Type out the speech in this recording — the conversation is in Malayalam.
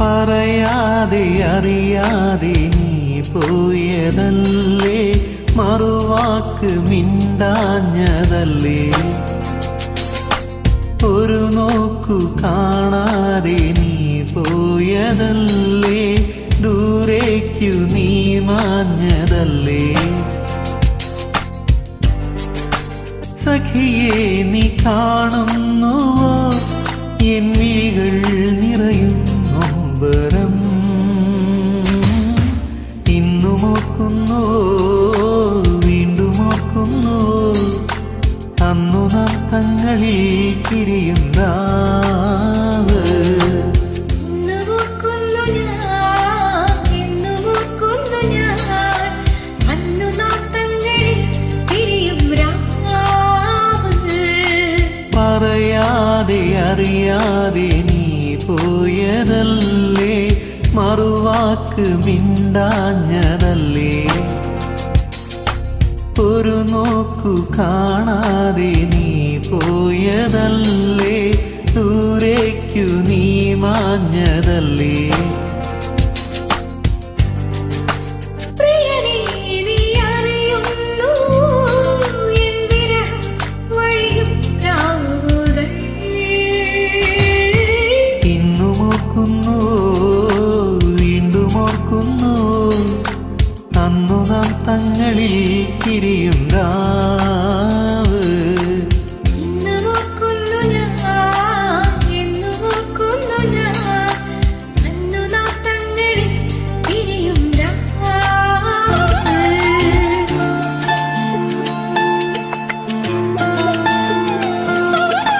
പറയാതെ അറിയാതെ നീ പോയതല്ലേ, മറുവാക്ക് മിണ്ടാഞ്ഞതല്ലേ. ഒരു നോക്കു കാണാതെ നീ പോയതല്ലേ, ദൂരേക്കു നീ മാഞ്ഞതല്ലേ. സഖിയെ നീ കാണുന്നുവോ എൻ മിഴികൾ നിറയും നൊമ്പരം, ഇന്നും ഓർക്കുന്നുവോ വീണ്ടും ഓർക്കുന്നുവോ അന്നു നാം തങ്ങളിൽ പിരിയും രാവ്. പറയാതെ അറിയാതെ നീ പോയതല്ലേ, മറുവാക്ക് മിണ്ടാഞ്ഞതല്ലേ. ഒരു നോക്കു കാണാതെ നീ പോയതല്ലേ, ദൂരേക്കു നീ മാഞ്ഞതല്ലേ.